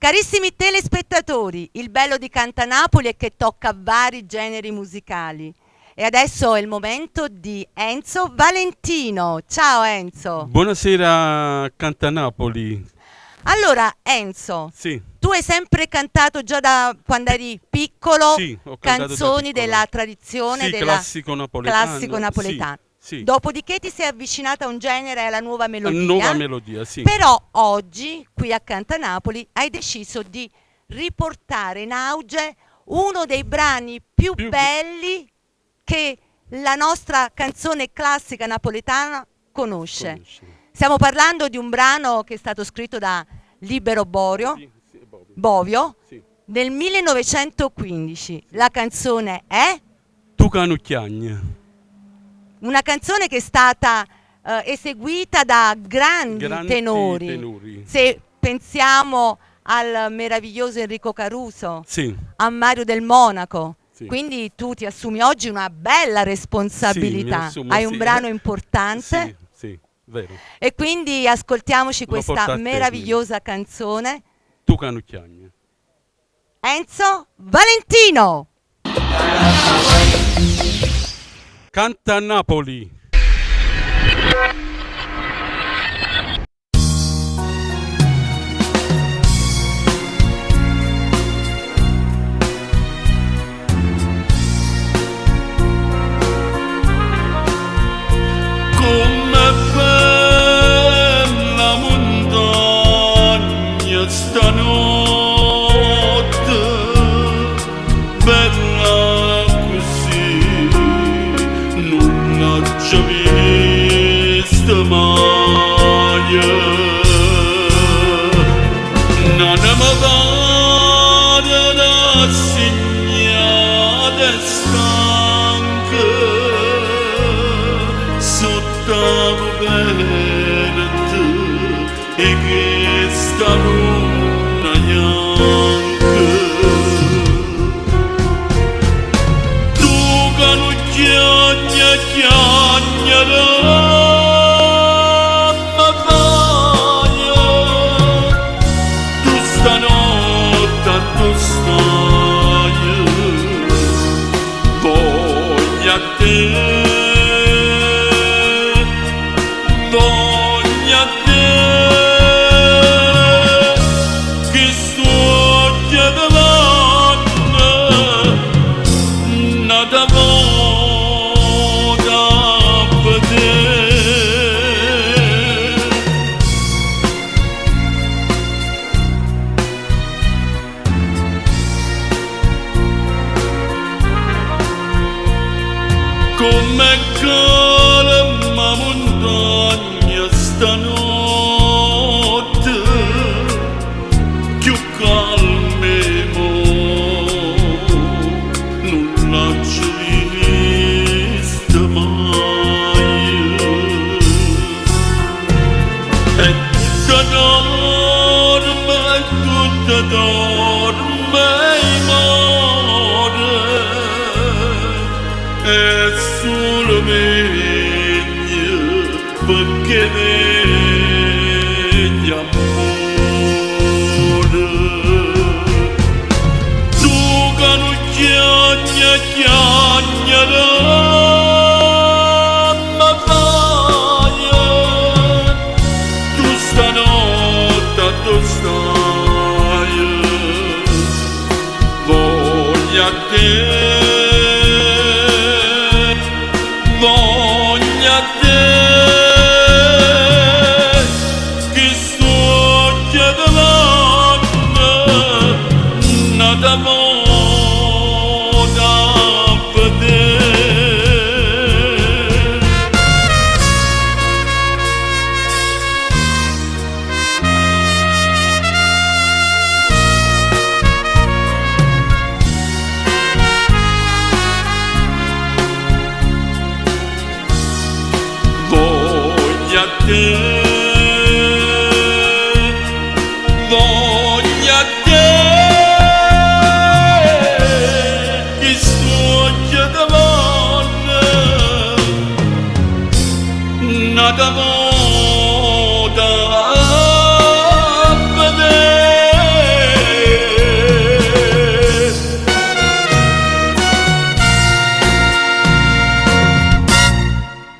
Carissimi telespettatori, il bello di Canta Napoli è che tocca vari generi musicali. E adesso è il momento di Enzo Valentino. Ciao Enzo. Buonasera Canta Napoli. Allora Enzo, Sì. tu hai sempre cantato già da quando eri piccolo, Sì, ho cantato canzoni da piccolo. della tradizione, Sì, della classico napoletano. classico napoletano. Sì. Dopodiché ti sei avvicinata a un genere, alla nuova melodia. Nuova melodia, sì. Però oggi, qui a Canta Napoli, hai deciso di riportare in auge uno dei brani più belli che la nostra canzone classica napoletana conosce. Stiamo parlando di un brano che è stato scritto da Libero Bovio Sì. nel 1915. La canzone è Tu canucchiagne. una canzone che è stata eseguita da grandi tenori. Se pensiamo al meraviglioso Enrico Caruso, Sì. a Mario del Monaco. Sì. Quindi tu ti assumi oggi una bella responsabilità. Sì, mi assumo, Hai sì. un brano importante. Sì, vero. E quindi ascoltiamoci Lo porto questa a te, meravigliosa canzone. Tu canucchiagne. Enzo Valentino. Canta Napoli. Com'è bella montagna stanotte, bella così, non l'ho già vista mai. Non mi pare rassegnata e stanca, stavo bene te e che sta luna bianca. Tu canucchiagna chiagnara ma vaia, tu stanotte tu stai, voglio a te. Voglio a te che sto chiedendo nada voda vedere. Come calma montagna stanotte, più calme mo, non l'ho già vista mai. E tutta dorme e muore, è solo meglio perché negli amore. Tu canucchiagna chiagnara ma vaia, tu stanotte tu stai, voglio a te. Voglio a te che sto chiedendo nada voda vedere. Voglio a te.